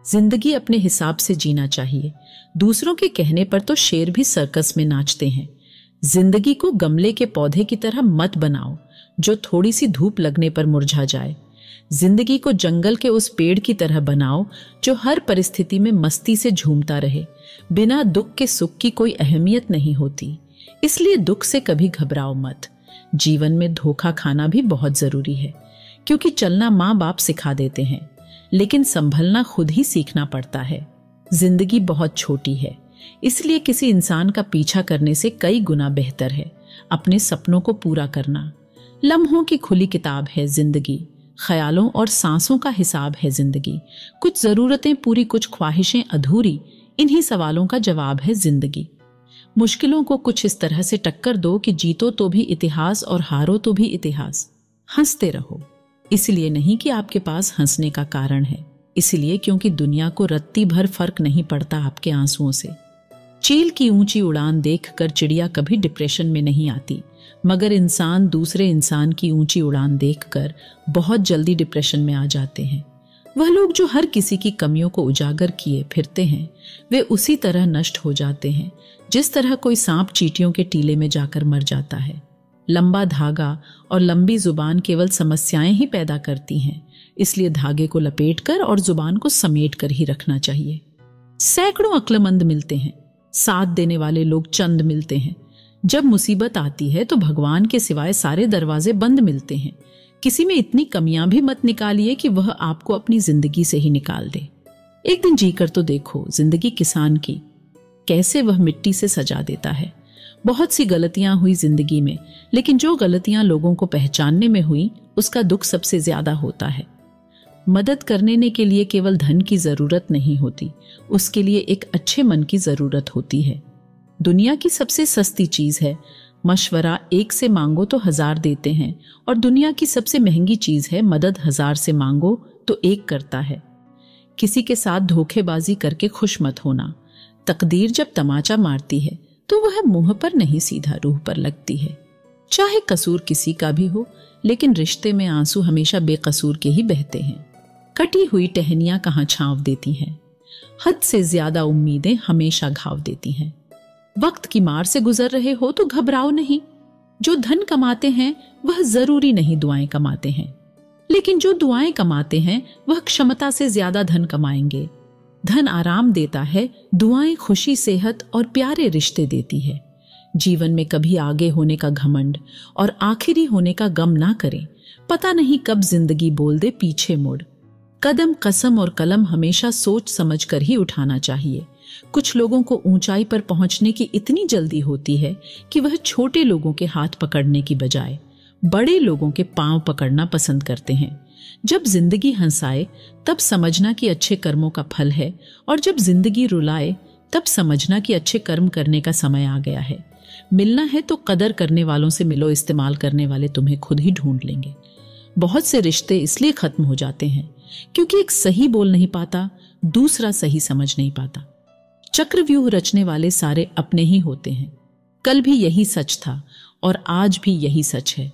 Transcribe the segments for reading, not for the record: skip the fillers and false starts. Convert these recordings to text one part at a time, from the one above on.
जिंदगी अपने हिसाब से जीना चाहिए। दूसरों के कहने पर तो शेर भी सर्कस में नाचते हैं। जिंदगी को गमले के पौधे की तरह मत बनाओ जो थोड़ी सी धूप लगने पर मुरझा जाए। जिंदगी को जंगल के उस पेड़ की तरह बनाओ जो हर परिस्थिति में मस्ती से झूमता रहे। बिना दुख के सुख की कोई अहमियत नहीं होती, इसलिए दुख से कभी घबराओ मत। जीवन में धोखा खाना भी बहुत जरूरी है, क्योंकि चलना माँ बाप सिखा देते हैं, लेकिन संभलना खुद ही सीखना पड़ता है। जिंदगी बहुत छोटी है, इसलिए किसी इंसान का पीछा करने से कई गुना बेहतर है अपने सपनों को पूरा करना। लम्हों की खुली किताब है जिंदगी, ख्यालों और सांसों का हिसाब है जिंदगी। कुछ जरूरतें पूरी, कुछ ख्वाहिशें अधूरी, इन्हीं सवालों का जवाब है जिंदगी। मुश्किलों को कुछ इस तरह से टक्कर दो कि जीतो तो भी इतिहास और हारो तो भी इतिहास। हंसते रहो, इसलिए नहीं कि आपके पास हंसने का कारण है, इसलिए क्योंकि दुनिया को रत्ती भर फर्क नहीं पड़ता आपके आंसुओं से। चील की ऊंची उड़ान देखकर चिड़िया कभी डिप्रेशन में नहीं आती, मगर इंसान दूसरे इंसान की ऊंची उड़ान देखकर बहुत जल्दी डिप्रेशन में आ जाते हैं। वह लोग जो हर किसी की कमियों को उजागर किए फिरते हैं, वे उसी तरह नष्ट हो जाते हैं जिस तरह कोई सांप चींटियों के टीले में जाकर मर जाता है। लंबा धागा और लंबी जुबान केवल समस्याएं ही पैदा करती हैं, इसलिए धागे को लपेटकर और जुबान को समेट कर ही रखना चाहिए। सैकड़ों अक्लमंद मिलते हैं, साथ देने वाले लोग चंद मिलते हैं। जब मुसीबत आती है तो भगवान के सिवाय सारे दरवाजे बंद मिलते हैं। किसी में इतनी कमियां भी मत निकालिए कि वह आपको अपनी जिंदगी से ही निकाल दे। एक दिन जीकर तो देखो जिंदगी किसान की, कैसे वह मिट्टी से सजा देता है। बहुत सी गलतियां हुई जिंदगी में, लेकिन जो गलतियां लोगों को पहचानने में हुई उसका दुख सबसे ज्यादा होता है। मदद करने के लिए केवल धन की जरूरत नहीं होती, उसके लिए एक अच्छे मन की जरूरत होती है। दुनिया की सबसे सस्ती चीज है मशवरा, 1 से मांगो तो 1000 देते हैं, और दुनिया की सबसे महंगी चीज है मदद, 1000 से मांगो तो 1 करता है। किसी के साथ धोखेबाजी करके खुश मत होना। तकदीर जब तमाचा मारती है तो वह मुंह पर नहीं सीधा रूह पर लगती है। चाहे कसूर किसी का भी हो, लेकिन रिश्ते में आंसू हमेशा बेकसूर के ही बहते हैं। कटी हुई टहनियां कहाँ छांव देती हैं, हद से ज्यादा उम्मीदें हमेशा घाव देती हैं। वक्त की मार से गुजर रहे हो तो घबराओ नहीं। जो धन कमाते हैं वह जरूरी नहीं दुआएं कमाते हैं, लेकिन जो दुआएं कमाते हैं वह क्षमता से ज्यादा धन कमाएंगे। धन आराम देता है, दुआएं खुशी, सेहत और प्यारे रिश्ते देती है। जीवन में कभी आगे होने का घमंड और आखिरी होने का गम ना करें। पता नहीं कब जिंदगी बोल दे पीछे मुड़। कदम, कसम और कलम हमेशा सोच समझ कर ही उठाना चाहिए। कुछ लोगों को ऊंचाई पर पहुंचने की इतनी जल्दी होती है कि वह छोटे लोगों के हाथ पकड़ने की बजाय बड़े लोगों के पांव पकड़ना पसंद करते हैं। जब जिंदगी हंसाए तब समझना कि अच्छे कर्मों का फल है, और जब जिंदगी रुलाए तब समझना कि अच्छे कर्म करने का समय आ गया है। मिलना है तो कदर करने वालों से मिलो, इस्तेमाल करने वाले तुम्हें खुद ही ढूंढ लेंगे। बहुत से रिश्ते इसलिए खत्म हो जाते हैं क्योंकि एक सही बोल नहीं पाता, दूसरा सही समझ नहीं पाता। चक्रव्यूह रचने वाले सारे अपने ही होते हैं। कल भी यही सच था और आज भी यही सच है।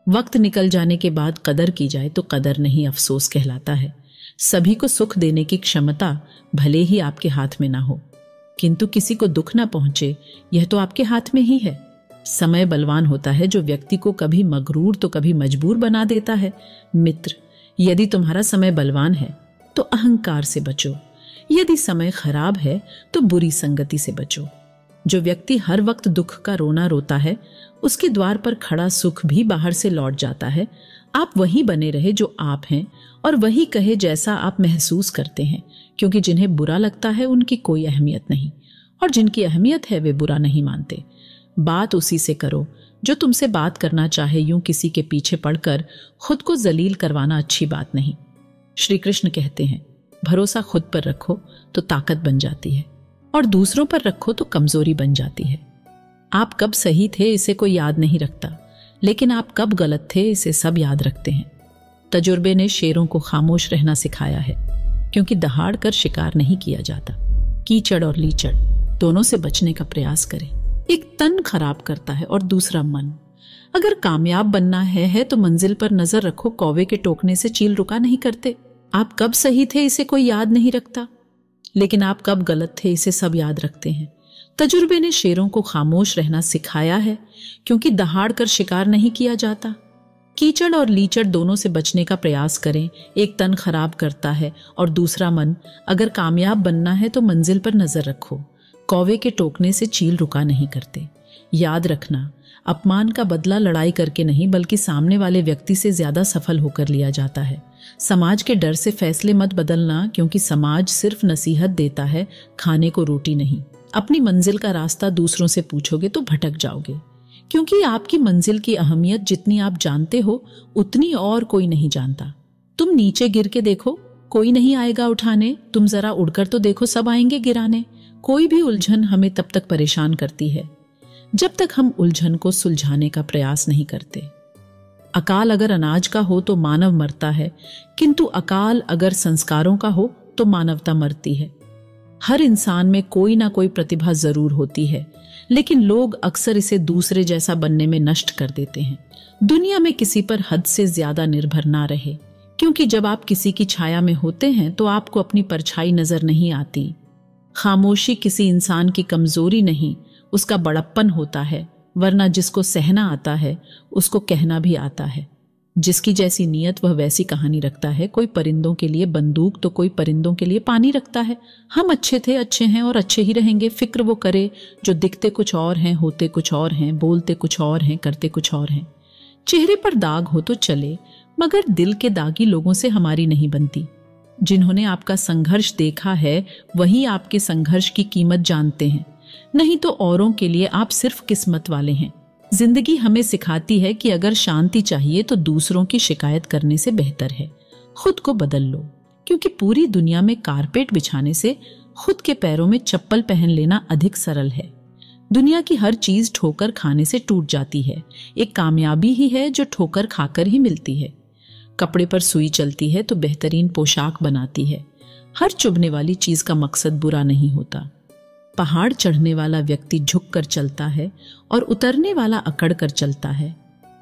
वक्त निकल जाने के बाद कदर की जाए तो कदर नहीं, अफसोस कहलाता है। सभी को सुख देने की क्षमता भले ही आपके हाथ में ना हो, किंतु किसी को दुख ना पहुंचे यह तो आपके हाथ में ही है। समय बलवान होता है जो व्यक्ति को कभी मगरूर तो कभी मजबूर बना देता है। मित्र, यदि तुम्हारा समय बलवान है तो अहंकार से बचो, यदि समय खराब है तो बुरी संगति से बचो। जो व्यक्ति हर वक्त दुख का रोना रोता है, उसके द्वार पर खड़ा सुख भी बाहर से लौट जाता है। आप वही बने रहे जो आप हैं, और वही कहे जैसा आप महसूस करते हैं, क्योंकि जिन्हें बुरा लगता है उनकी कोई अहमियत नहीं, और जिनकी अहमियत है वे बुरा नहीं मानते। बात उसी से करो जो तुमसे बात करना चाहे। यूं किसी के पीछे पड़कर खुद को जलील करवाना अच्छी बात नहीं। श्री कृष्ण कहते हैं, भरोसा खुद पर रखो तो ताकत बन जाती है, और दूसरों पर रखो तो कमजोरी बन जाती है। आप कब सही थे इसे कोई याद नहीं रखता, लेकिन आप कब गलत थे इसे सब याद रखते हैं। तजुर्बे ने शेरों को खामोश रहना सिखाया है, क्योंकि दहाड़ कर शिकार नहीं किया जाता। कीचड़ और लीचड़ दोनों से बचने का प्रयास करें। एक तन खराब करता है और दूसरा मन। अगर कामयाब बनना है तो मंजिल पर नजर रखो, कौवे के टोकने से चील रुका नहीं करते। आप कब सही थे इसे कोई याद नहीं रखता, लेकिन आप कब गलत थे इसे सब याद रखते हैं। तजुर्बे ने शेरों को खामोश रहना सिखाया है, क्योंकि दहाड़ कर शिकार नहीं किया जाता। कीचड़ और लीचड़ दोनों से बचने का प्रयास करें। एक तन खराब करता है और दूसरा मन। अगर कामयाब बनना है तो मंजिल पर नजर रखो। कौवे के टोकने से चील रुका नहीं करते। याद रखना, अपमान का बदला लड़ाई करके नहीं बल्कि सामने वाले व्यक्ति से ज्यादा सफल होकर लिया जाता है। समाज के डर से फैसले मत बदलना, क्योंकि समाज सिर्फ नसीहत देता है, खाने को रोटी नहीं। अपनी मंजिल का रास्ता दूसरों से पूछोगे तो भटक जाओगे, क्योंकि आपकी मंजिल की अहमियत जितनी आप जानते हो उतनी और कोई नहीं जानता। तुम नीचे गिर के देखो, कोई नहीं आएगा उठाने। तुम जरा उड़कर तो देखो, सब आएंगे गिराने। कोई भी उलझन हमें तब तक परेशान करती है जब तक हम उलझन को सुलझाने का प्रयास नहीं करते। अकाल अगर अनाज का हो तो मानव मरता है, किंतु अकाल अगर संस्कारों का हो तो मानवता मरती है। हर इंसान में कोई ना कोई प्रतिभा जरूर होती है, लेकिन लोग अक्सर इसे दूसरे जैसा बनने में नष्ट कर देते हैं। दुनिया में किसी पर हद से ज्यादा निर्भर ना रहे, क्योंकि जब आप किसी की छाया में होते हैं तो आपको अपनी परछाई नजर नहीं आती। खामोशी किसी इंसान की कमजोरी नहीं, उसका बड़प्पन होता है, वरना जिसको सहना आता है उसको कहना भी आता है। जिसकी जैसी नीयत वह वैसी कहानी रखता है। कोई परिंदों के लिए बंदूक तो कोई परिंदों के लिए पानी रखता है। हम अच्छे थे, अच्छे हैं और अच्छे ही रहेंगे। फिक्र वो करे जो दिखते कुछ और हैं, होते कुछ और हैं, बोलते कुछ और हैं, करते कुछ और हैं। चेहरे पर दाग हो तो चले, मगर दिल के दागी लोगों से हमारी नहीं बनती। जिन्होंने आपका संघर्ष देखा है वही आपके संघर्ष की कीमत जानते हैं, नहीं तो औरों के लिए आप सिर्फ किस्मत वाले हैं। जिंदगी हमें सिखाती है कि अगर शांति चाहिए तो दूसरों की शिकायत करने से बेहतर है खुद को बदल लो, क्योंकि पूरी दुनिया में कारपेट बिछाने से खुद के पैरों में चप्पल पहन लेना अधिक सरल है। दुनिया की हर चीज ठोकर खाने से टूट जाती है। एक कामयाबी ही है जो ठोकर खाकर ही मिलती है। कपड़े पर सुई चलती है तो बेहतरीन पोशाक बनाती है। हर चुभने वाली चीज का मकसद बुरा नहीं होता। पहाड़ चढ़ने वाला व्यक्ति झुक कर चलता है और उतरने वाला अकड़ कर चलता है।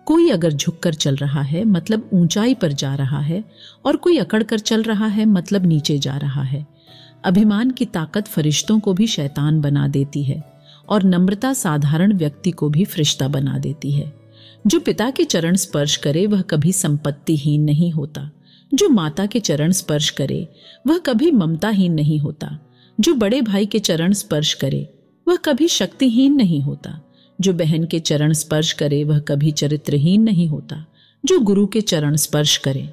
कोई अगर झुक कर चल रहा है मतलब ऊंचाई पर जा रहा है, और कोई अकड़ कर चल रहा है मतलब नीचे जा रहा है। अभिमान की ताकत फरिश्तों को भी शैतान बना देती है, और नम्रता साधारण व्यक्ति को भी फरिश्ता बना देती है। जो पिता के चरण स्पर्श करे वह कभी संपत्तिहीन नहीं होता। जो माता के चरण स्पर्श करे वह कभी ममताहीन नहीं होता। जो बड़े भाई के चरण स्पर्श करे वह कभी शक्तिहीन नहीं होता। जो बहन के चरण स्पर्श करे वह कभी चरित्रहीन नहीं होता। जो गुरु के चरण स्पर्श करे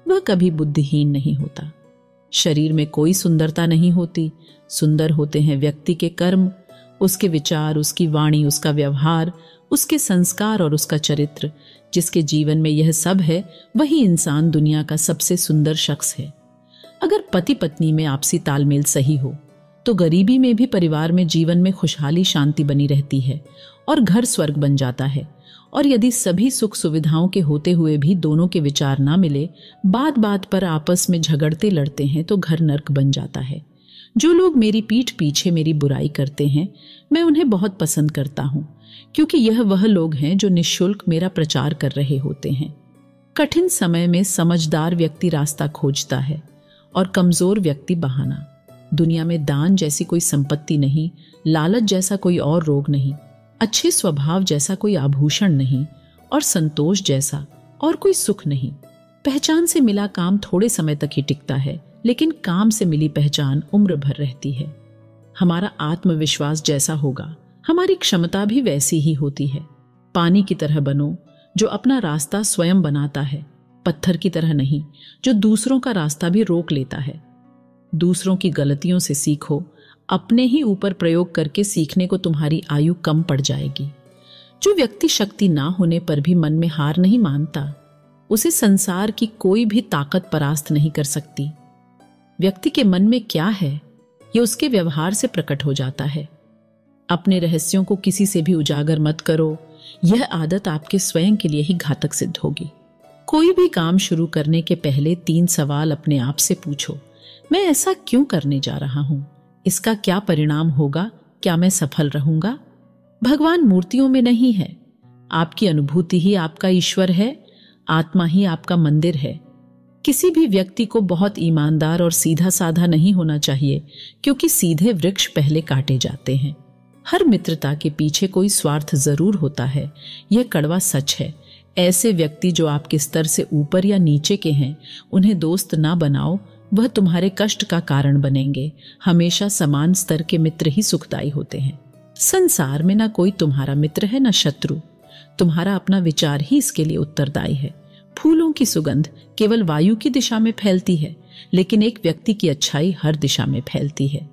वह कभी बुद्धिहीन नहीं होता। शरीर में कोई सुंदरता नहीं होती, सुंदर होते हैं व्यक्ति के कर्म, उसके विचार, उसकी वाणी, उसका व्यवहार, उसके संस्कार और उसका चरित्र। जिसके जीवन में यह सब है वही इंसान दुनिया का सबसे सुंदर शख्स है। अगर पति पत्नी में आपसी तालमेल सही हो तो गरीबी में भी परिवार में जीवन में खुशहाली शांति बनी रहती है और घर स्वर्ग बन जाता है। और यदि सभी सुख सुविधाओं के होते हुए भी दोनों के विचार ना मिले, बात बात पर आपस में झगड़ते लड़ते हैं, तो घर नर्क बन जाता है। जो लोग मेरी पीठ पीछे मेरी बुराई करते हैं मैं उन्हें बहुत पसंद करता हूं, क्योंकि यह वह लोग हैं जो निःशुल्क मेरा प्रचार कर रहे होते हैं। कठिन समय में समझदार व्यक्ति रास्ता खोजता है और कमजोर व्यक्ति बहाना। दुनिया में दान जैसी कोई संपत्ति नहीं, लालच जैसा कोई और रोग नहीं, अच्छे स्वभाव जैसा कोई आभूषण नहीं, और संतोष जैसा और कोई सुख नहीं। पहचान से मिला काम थोड़े समय तक ही टिकता है, लेकिन काम से मिली पहचान उम्र भर रहती है। हमारा आत्मविश्वास जैसा होगा हमारी क्षमता भी वैसी ही होती है। पानी की तरह बनो जो अपना रास्ता स्वयं बनाता है, पत्थर की तरह नहीं जो दूसरों का रास्ता भी रोक लेता है। दूसरों की गलतियों से सीखो, अपने ही ऊपर प्रयोग करके सीखने को तुम्हारी आयु कम पड़ जाएगी। जो व्यक्ति शक्ति ना होने पर भी मन में हार नहीं मानता, उसे संसार की कोई भी ताकत परास्त नहीं कर सकती। व्यक्ति के मन में क्या है यह उसके व्यवहार से प्रकट हो जाता है। अपने रहस्यों को किसी से भी उजागर मत करो, यह आदत आपके स्वयं के लिए ही घातक सिद्ध होगी। कोई भी काम शुरू करने के पहले 3 सवाल अपने आप से पूछो। मैं ऐसा क्यों करने जा रहा हूं? इसका क्या परिणाम होगा? क्या मैं सफल रहूंगा? भगवान मूर्तियों में नहीं है। आपकी अनुभूति ही आपका ईश्वर है, आत्मा ही आपका मंदिर है। किसी भी व्यक्ति को बहुत ईमानदार और सीधा साधा नहीं होना चाहिए, क्योंकि सीधे वृक्ष पहले काटे जाते हैं। हर मित्रता के पीछे कोई स्वार्थ जरूर होता है, यह कड़वा सच है। ऐसे व्यक्ति जो आपके स्तर से ऊपर या नीचे के हैं, उन्हें दोस्त ना बनाओ, वह तुम्हारे कष्ट का कारण बनेंगे। हमेशा समान स्तर के मित्र ही सुखदायी होते हैं। संसार में ना कोई तुम्हारा मित्र है ना शत्रु, तुम्हारा अपना विचार ही इसके लिए उत्तरदायी है। फूलों की सुगंध केवल वायु की दिशा में फैलती है, लेकिन एक व्यक्ति की अच्छाई हर दिशा में फैलती है।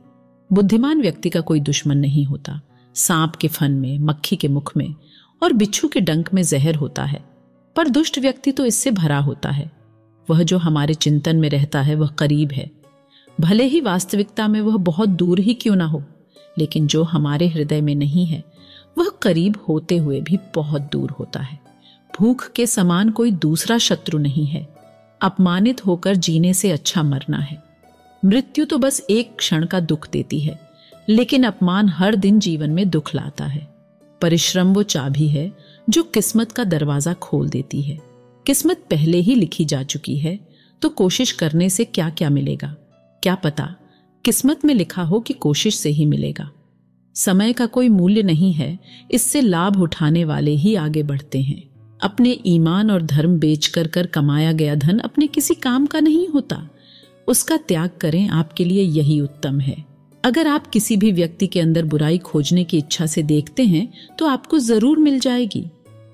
बुद्धिमान व्यक्ति का कोई दुश्मन नहीं होता। सांप के फन में, मक्खी के मुख में और बिच्छू के डंक में जहर होता है, पर दुष्ट व्यक्ति तो इससे भरा होता है। वह जो हमारे चिंतन में रहता है वह करीब है, भले ही वास्तविकता में वह बहुत दूर ही क्यों ना हो। लेकिन जो हमारे हृदय में नहीं है, वह करीब होते हुए भी बहुत दूर होता है। भूख के समान कोई दूसरा शत्रु नहीं है। अपमानित होकर जीने से अच्छा मरना है। मृत्यु तो बस एक क्षण का दुख देती है, लेकिन अपमान हर दिन जीवन में दुख लाता है। परिश्रम वो चाबी है जो किस्मत का दरवाजा खोल देती है। किस्मत पहले ही लिखी जा चुकी है, तो कोशिश करने से क्या क्या मिलेगा, क्या पता किस्मत में लिखा हो कि कोशिश से ही मिलेगा। समय का कोई मूल्य नहीं है, इससे लाभ उठाने वाले ही आगे बढ़ते हैं। अपने ईमान और धर्म बेचकर कर कमाया गया धन अपने किसी काम का नहीं होता, उसका त्याग करें, आपके लिए यही उत्तम है। अगर आप किसी भी व्यक्ति के अंदर बुराई खोजने की इच्छा से देखते हैं तो आपको जरूर मिल जाएगी।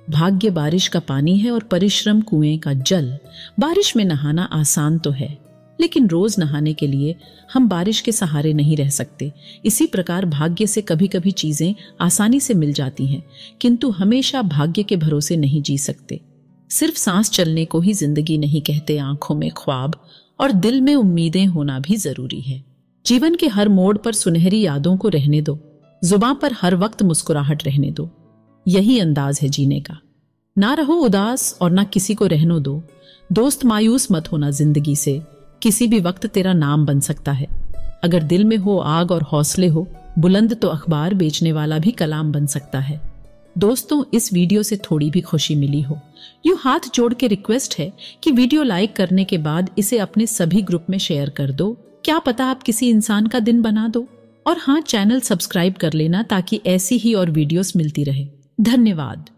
भाग्य बारिश का पानी है और परिश्रम कुएं का जल। बारिश में नहाना आसान तो है, लेकिन रोज नहाने के लिए हम बारिश के सहारे नहीं रह सकते। इसी प्रकार भाग्य से कभी कभी चीजें आसानी से मिल जाती हैं, किंतु हमेशा भाग्य के भरोसे नहीं जी सकते। सिर्फ सांस चलने को ही जिंदगी नहीं कहते, आंखों में ख्वाब और दिल में उम्मीदें होना भी जरूरी है। जीवन के हर मोड़ पर सुनहरी यादों को रहने दो, जुबां पर हर वक्त मुस्कुराहट रहने दो। यही अंदाज है जीने का। ना रहो उदास और ना किसी को रहने दो। दोस्त मायूस मत होना जिंदगी से, किसी भी वक्त तेरा नाम बन सकता है। अगर दिल में हो आग और हौसले हो बुलंद, तो अखबार बेचने वाला भी कलाम बन सकता है। दोस्तों, इस वीडियो से थोड़ी भी खुशी मिली हो, यूं हाथ जोड़ के रिक्वेस्ट है कि वीडियो लाइक करने के बाद इसे अपने सभी ग्रुप में शेयर कर दो। क्या पता आप किसी इंसान का दिन बना दो। और हाँ, चैनल सब्सक्राइब कर लेना ताकि ऐसी ही और वीडियोस मिलती रहे। धन्यवाद।